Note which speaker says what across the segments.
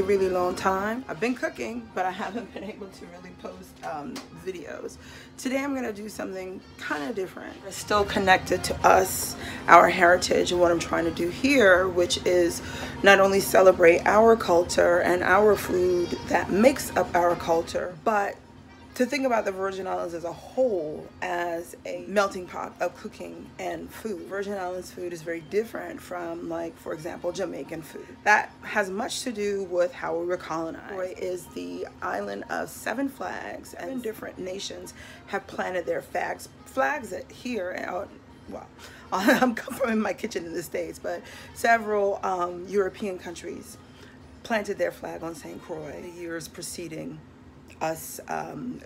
Speaker 1: Really long time. I've been cooking, but I haven't been able to really post videos. Today I'm gonna do something kind of different. It's still connected to us, our heritage, and what I'm trying to do here, which is not only celebrate our culture and our food that makes up our culture, but to think about the Virgin Islands as a whole as a melting pot of cooking and food. Virgin Islands food is very different from, like, for example, Jamaican food. That has much to do with how we were colonized. It is the island of 7 flags, and different nations have planted their flags that here, well, I'm coming from in my kitchen in the States, but several European countries planted their flag on St. Croix the years preceding us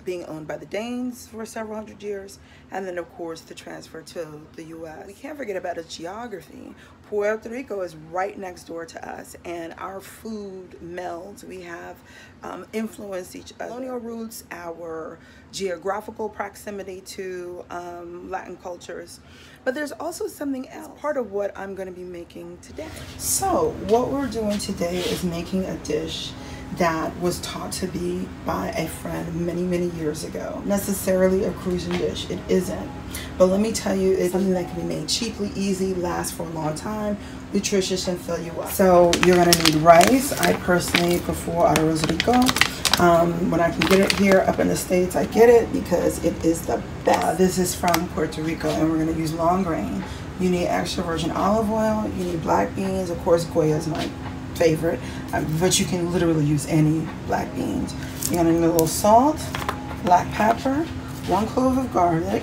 Speaker 1: being owned by the Danes for several hundred years, and then of course the transfer to the US. We can't forget about its geography. Puerto Rico is right next door to us, and our food melds. We have influenced each other. Colonial roots, our geographical proximity to Latin cultures, but there's also something else, part of what I'm going to be making today. So what we're doing today is making a dish that was taught to be by a friend many years ago. Necessarily a Crucian dish, it isn't. But let me tell you, it's something that can be made cheaply, easy, last for a long time, nutritious, and fill you up. So you're gonna need rice. I personally prefer arroz rico. When I can get it here up in the States, I get it because it is the best. This is from Puerto Rico, and we're gonna use long grain. You need extra virgin olive oil, you need black beans, of course Goya is my favorite, but you can literally use any black beans. You're gonna need a little salt, black pepper, 1 clove of garlic,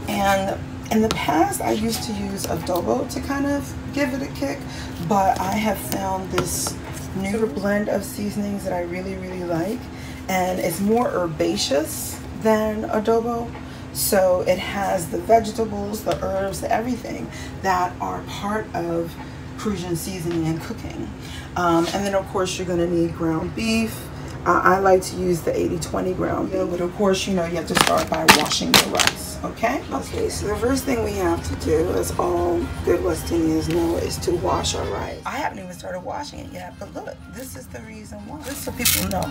Speaker 1: and in the past I used to use adobo to kind of give it a kick, but I have found this new blend of seasonings that I really like, and it's more herbaceous than adobo. So it has the vegetables, the herbs, everything that are part of Crucian seasoning and cooking. And then of course you're going to need ground beef. I like to use the 80-20 ground beef, but of course you know you have to start by washing the rice. Okay, so the first thing we have to do, as all good West Indians know, is to wash our rice. I haven't even started washing it yet, but look, this is the reason why. Just so people know,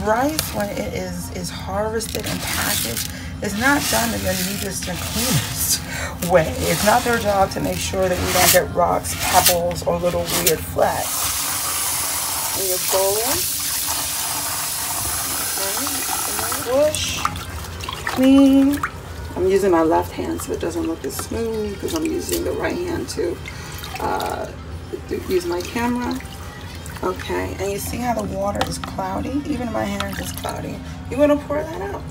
Speaker 1: rice when it is harvested and packaged is not done in the neatest and cleanest way. It's not their job to make sure that we don't get rocks, pebbles, or little weird flecks. In your bowl, wash, clean. I'm using my left hand so it doesn't look as smooth because I'm using the right hand to use my camera. Okay, and you see how the water is cloudy? Even my hand is cloudy. You want to pour that out.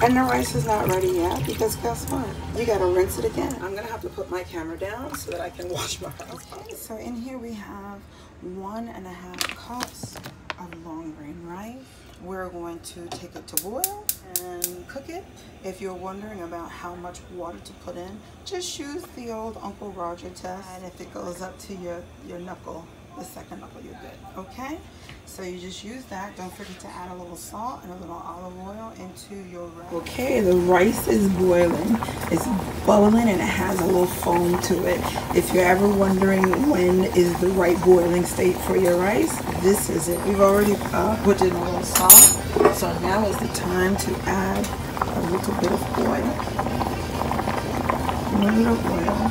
Speaker 1: And the rice is not ready yet because guess what? You gotta rinse it again. I'm gonna have to put my camera down so that I can wash my rice. Okay, so in here we have 1.5 cups of long grain rice. We're going to take it to boil and cook it. If you're wondering about how much water to put in, just use the old Uncle Roger test. And if it goes up to your knuckle, the second knuckle, you're good, okay? So you just use that. Don't forget to add a little salt and a little olive oil into your rice. Okay, the rice is boiling. It's bubbling and it has a little foam to it. If you're ever wondering when is the right boiling state for your rice, this is it. We've already put in a little salt. So now is the time to add a little bit of oil. A little oil.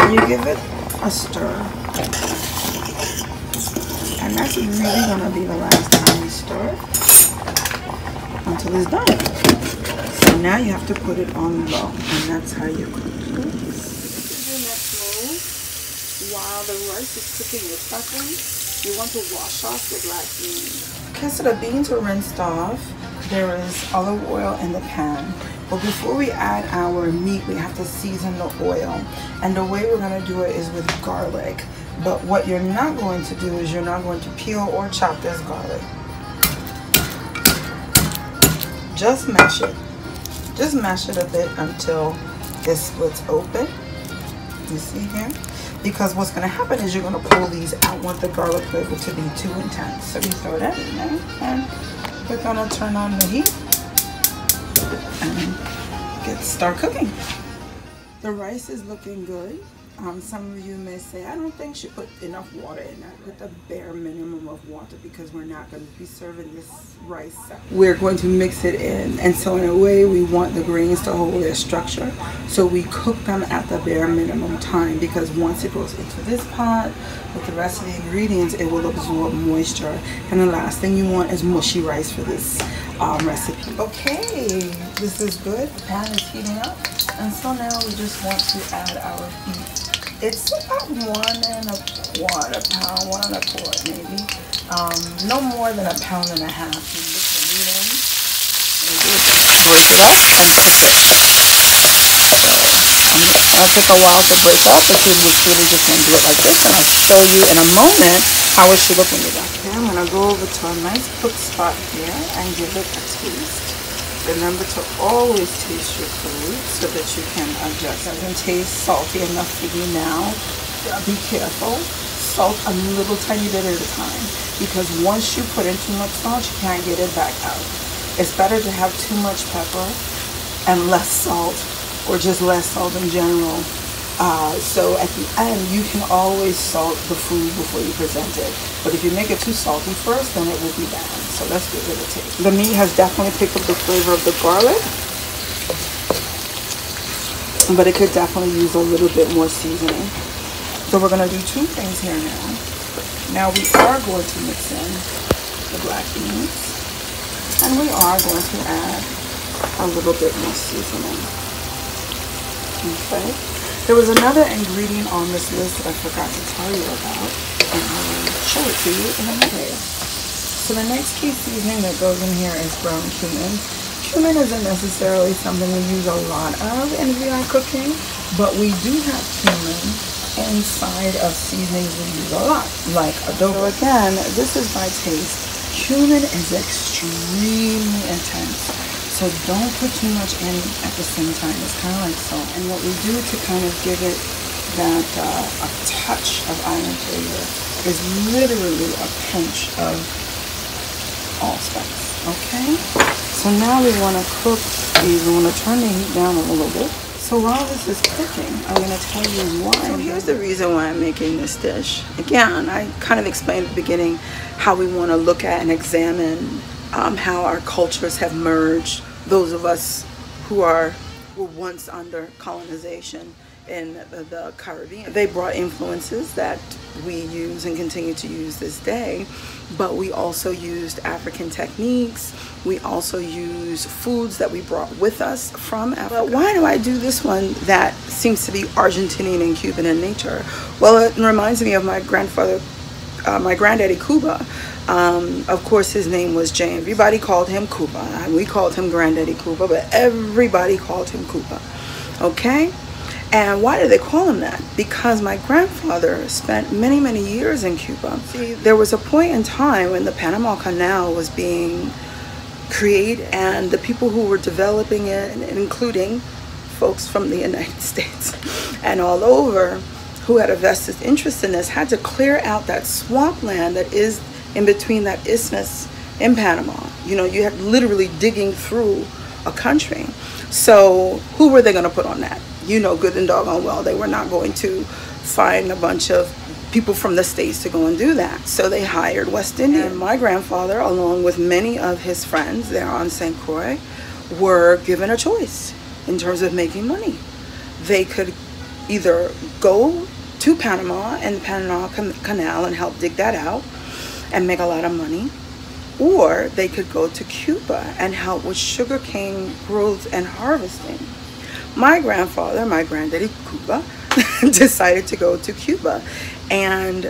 Speaker 1: And you give it a stir. And that's really gonna be the last time you stir until it's done. So now you have to put it on low, and that's how you cook it. This is your next move. While the rice is cooking, you're stuffing, you want to wash off the black beans. Okay, so the beans are rinsed off. There is olive oil in the pan. But before we add our meat, we have to season the oil. And the way we're gonna do it is with garlic. But what you're not going to do is you're not going to peel or chop this garlic. Just mash it. Just mash it a bit until it splits open. You see here? Because what's going to happen is you're going to pull these. I don't want the garlic flavor to be too intense. So we throw that in there. And we're going to turn on the heat and start cooking. The rice is looking good. Some of you may say, I don't think she put enough water in that. Put the bare minimum of water because we're not going to be serving this rice. We're going to mix it in. And so in a way, we want the grains to hold their structure. So we cook them at the bare minimum time because once it goes into this pot with the rest of the ingredients, it will absorb moisture. And the last thing you want is mushy rice for this recipe. Okay, this is good. The pan is heating up. And so now we just want to add our beef. It's about 1 1/4 pound, 1 1/4 maybe. No more than 1.5 pounds. You put the meat in, and just break it up and cook it. So it's gonna take a while to break up because it's really just gonna do it like this. And I'll show you in a moment how it should look when you're done. Okay, I'm gonna go over to a nice cook spot here and give it a taste. Remember to always taste your food so that you can adjust. It doesn't taste salty enough for you now. Be careful. Salt a little tiny bit at a time because once you put in too much salt, you can't get it back out. It's better to have too much pepper and less salt, or just less salt in general. So at the end, you can always salt the food before you present it. But if you make it too salty first, then it will be bad. So let's give it a taste. The meat has definitely picked up the flavor of the garlic, but it could definitely use a little bit more seasoning. So we're gonna do two things here now. Now we are going to mix in the black beans, and we are going to add a little bit more seasoning. Okay. There was another ingredient on this list that I forgot to tell you about, and I'll show it to you in a minute. So the next key seasoning that goes in here is ground cumin. Cumin isn't necessarily something we use a lot of in VI cooking, but we do have cumin inside of seasonings we use a lot, like adobo. So again, this is by taste. Cumin is extremely intense. So don't put too much in at the same time. It's kind of like salt. And what we do to kind of give it that a touch of island flavor is literally a pinch of allspice. Okay? So now we want to cook these. We want to turn the heat down a little bit. So while this is cooking, I'm going to tell you why. So here's the reason why I'm making this dish. Again, I kind of explained at the beginning how we want to look at and examine how our cultures have merged. Those of us who were once under colonization in the Caribbean, they brought influences that we use and continue to use this day, but we also used African techniques. We also use foods that we brought with us from Africa. But why do I do this one that seems to be Argentinian and Cuban in nature? Well, it reminds me of my grandfather, my granddaddy Cuba. Of course, his name was Jay. Everybody called him Cuba. We called him Granddaddy Cuba, but everybody called him Cuba. Okay? And why do they call him that? Because my grandfather spent many, many years in Cuba. See, there was a point in time when the Panama Canal was being created, and the people who were developing it, including folks from the United States and all over, who had a vested interest in this, had to clear out that swampland that is in between that isthmus in Panama. You know, you had literally digging through a country. So who were they going to put on that? You know good and doggone well they were not going to find a bunch of people from the States to go and do that. So they hired West Indian. And my grandfather, along with many of his friends there on St. Croix, were given a choice in terms of making money. They could either go to Panama and the Panama Canal and help dig that out and make a lot of money, or they could go to Cuba and help with sugarcane growth and harvesting. My grandfather, my granddaddy Cuba, decided to go to Cuba, and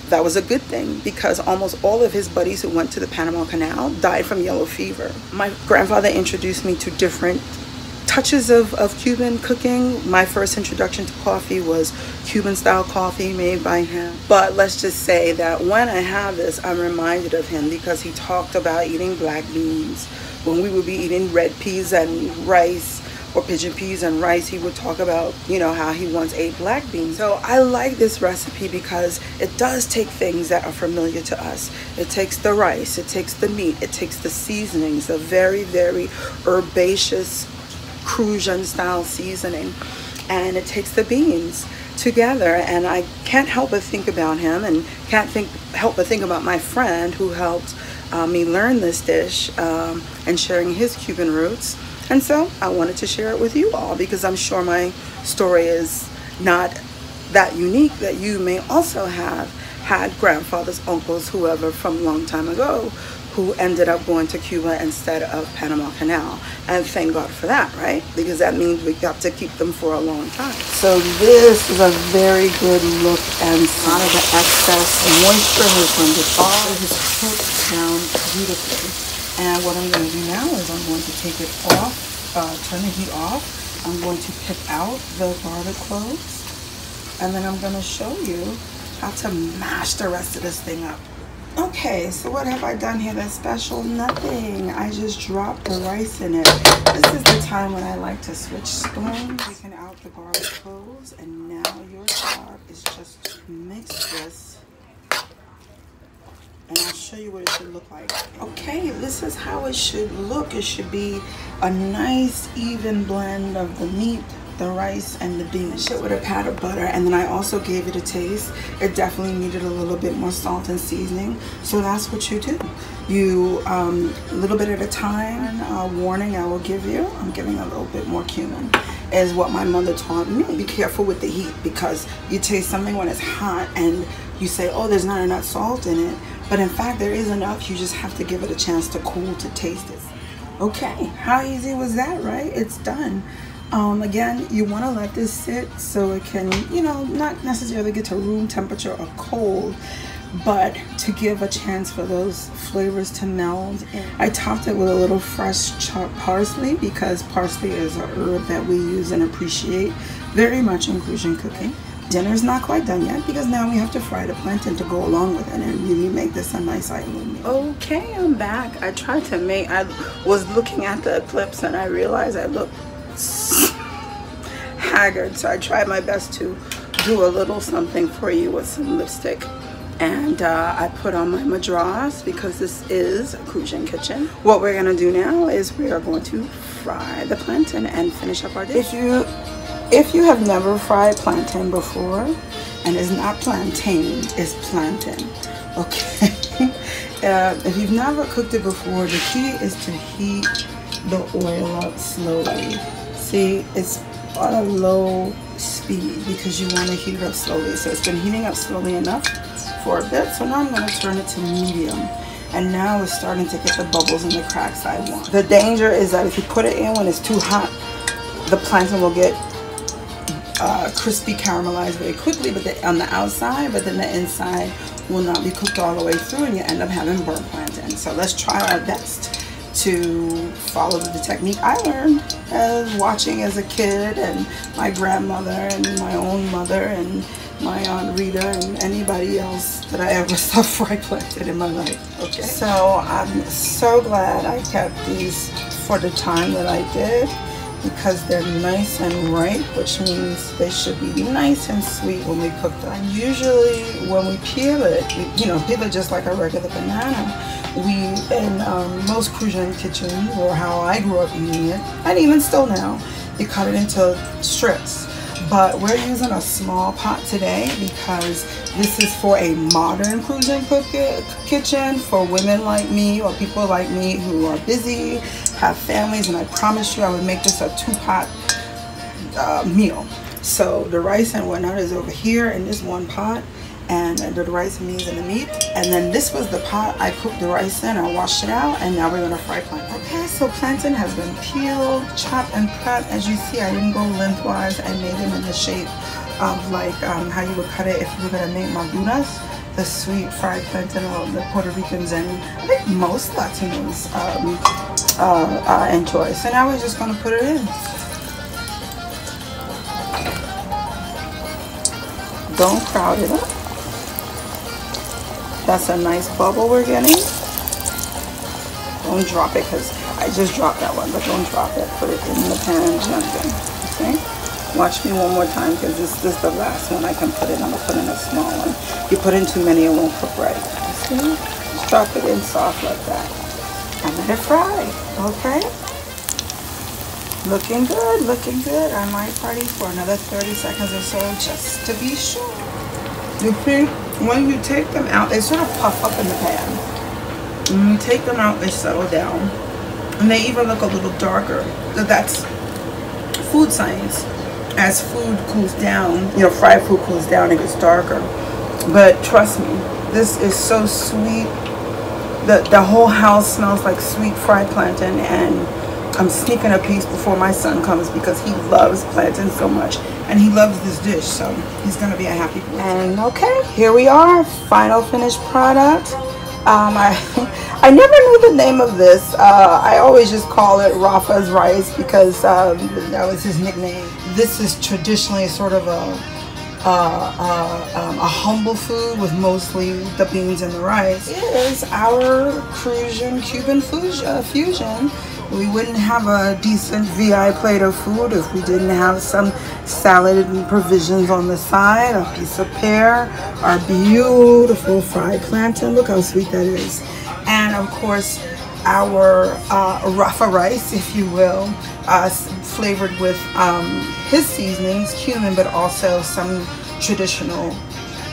Speaker 1: that was a good thing because almost all of his buddies who went to the Panama Canal died from yellow fever. My grandfather introduced me to different touches of Cuban cooking. My first introduction to coffee was Cuban style coffee made by him. But let's just say that when I have this, I'm reminded of him because he talked about eating black beans when we would be eating red peas and rice, or pigeon peas and rice, he would talk about, you know, how he once ate black beans. So I like this recipe because it does take things that are familiar to us. It takes the rice, it takes the meat, it takes the seasonings, the very, very herbaceous Crucian style seasoning, and it takes the beans together. And I can't help but think about him, and can't help but think about my friend who helped me learn this dish, and sharing his Cuban roots. And so I wanted to share it with you all, because I'm sure my story is not that unique, that you may also have had grandfathers, uncles, whoever from a long time ago who ended up going to Cuba instead of Panama Canal. And thank God for that, right? Because that means we got to keep them for a long time. So this is a very good look, and a lot of the excess moisture has blended off. It has cooked down beautifully. And what I'm going to do now is I'm going to take it off, turn the heat off. I'm going to pick out the garlic cloves, and then I'm going to show you how to mash the rest of this thing up. Okay, so what have I done here that's special? Nothing. I just dropped the rice in it. This is the time when I like to switch spoons. Taking out the garlic cloves, and now your job is just to mix this. And I'll show you what it should look like. Okay, this is how it should look. It should be a nice even blend of the meat, the rice, and the beans. Shit with a pat of butter, and then I also gave it a taste. It definitely needed a little bit more salt and seasoning, so that's what you do. You a little bit at a time. Warning I will give you, I'm giving a little bit more cumin, is what my mother taught me. Be careful with the heat, because you taste something when it's hot and you say, oh, there's not enough salt in it, but in fact there is enough. You just have to give it a chance to cool to taste it. Okay, how easy was that, right? It's done. Again, you want to let this sit so it can, you know, not necessarily get to room temperature or cold, but to give a chance for those flavors to meld in. I topped it with a little fresh chopped parsley, because parsley is a herb that we use and appreciate very much in Crucian cooking. Dinner's not quite done yet, because now we have to fry the plantain to go along with it and really make this a nice island meal. Okay, I'm back. I was looking at the eclipse and I realized I looked haggard, so I tried my best to do a little something for you with some lipstick. And I put on my Madras, because this is a Crucian kitchen. What we're gonna do now is we are going to fry the plantain and finish up our dish. If you have never fried plantain before, and it's not plantain, it's plantain, okay? If you've never cooked it before, the key is to heat the oil up slowly. See, it's on a low speed because you want to heat it up slowly. So it's been heating up slowly enough for a bit. So now I'm going to turn it to medium. And now it's starting to get the bubbles and the cracks I want. The danger is that if you put it in when it's too hot, the plantain will get crispy caramelized very quickly, but on the outside, but then the inside will not be cooked all the way through, and you end up having burnt plantain. So let's try our best to follow the technique I learned watching as a kid, and my grandmother and my own mother and my Aunt Rita and anybody else that I ever saw fry plantain in my life. Okay, so I'm so glad I kept these for the time that I did, because they're nice and ripe, which means they should be nice and sweet when we cook them. And usually when we peel it, peel it just like a regular banana. In most Crucian kitchens, or how I grew up eating it, and even still now, you cut it into strips. But we're using a small pot today because this is for a modern Crucian kitchen for women like me, or people like me who are busy, have families, and I promised you I would make this a two-pot meal. So the rice and whatnot is over here in this one pot, and the rice and beans and the meat. And then this was the pot I cooked the rice in. I washed it out, and now we're gonna fry plantain. Okay, so plantain has been peeled, chopped, and prepped. As you see, I didn't go lengthwise. I made them in the shape of like how you would cut it if you were gonna make maduras, the sweet fried plantain of the Puerto Ricans and I think most Latinos enjoy. So now we're just gonna put it in. Don't crowd it up. That's a nice bubble we're getting. Don't drop it because I just dropped that one, but don't drop it. Put it in the pan gently. Okay? Watch me one more time because this is the last one I can put in. I'm going to put in a small one. You put in too many, it won't cook right. See? Just drop it in soft like that. And let it fry. Okay? Looking good, looking good. I might party for another 30 seconds or so just to be sure. You see, when you take them out, they sort of puff up in the pan. When you take them out, they settle down. And they even look a little darker. That's food science. As food cools down, you know, fried food cools down, it gets darker. But trust me, this is so sweet. The whole house smells like sweet fried plantain, and I'm sneaking a piece before my son comes because he loves plantain so much. And he loves this dish, so he's gonna be a happy boy. And okay, here we are, final finished product. I never knew the name of this. I always just call it Rafa's rice because that was his nickname. This is traditionally sort of a humble food with mostly the beans and the rice. It is our Crucian Cuban fusion. We wouldn't have a decent VI plate of food if we didn't have some salad and provisions on the side, a piece of pear, our beautiful fried plantain. Look how sweet that is. And of course, our Rafa rice, if you will, flavored with his seasonings, cumin, but also some traditional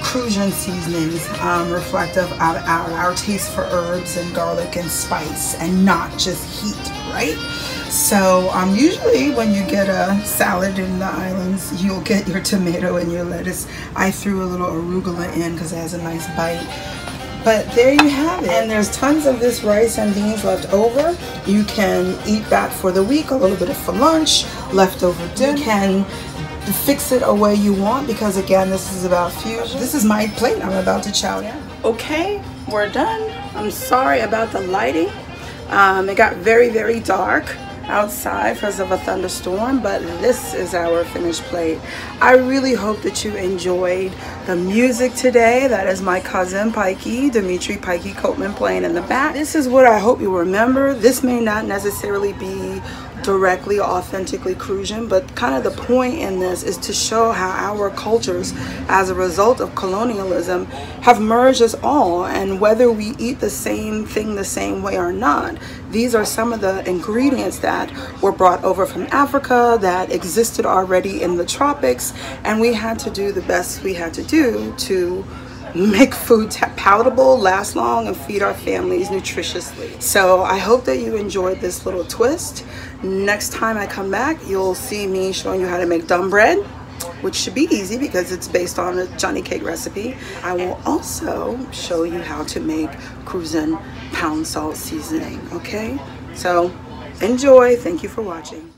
Speaker 1: Crucian seasonings reflective of our taste for herbs and garlic and spice and not just heat, right? So usually when you get a salad in the islands, you'll get your tomato and your lettuce. I threw a little arugula in because it has a nice bite. But there you have it. And there's tons of this rice and beans left over. You can eat that for the week, a little bit for lunch, leftover dinner. You can fix it a way you want because again, this is about fusion. This is my plate. I'm about to chow down. Okay, we're done. I'm sorry about the lighting. It got very, very dark outside because of a thunderstorm, but this is our finished plate. I really hope that you enjoyed the music today. That is my cousin Pikey, Dimitri Pikey Coatman, playing in the back. This is what I hope you remember. This may not necessarily be directly authentically Crucian, but kind of the point in this is to show how our cultures as a result of colonialism have merged us all, and whether we eat the same thing the same way or not, these are some of the ingredients that were brought over from Africa that existed already in the tropics, and we had to do the best we had to do to make food palatable, last long, and feed our families nutritiously. So I hope that you enjoyed this little twist. Next time I come back, you'll see me showing you how to make dumb bread, which should be easy because it's based on a Johnny cake recipe. I will also show you how to make Crucian pound salt seasoning, okay? So enjoy. Thank you for watching.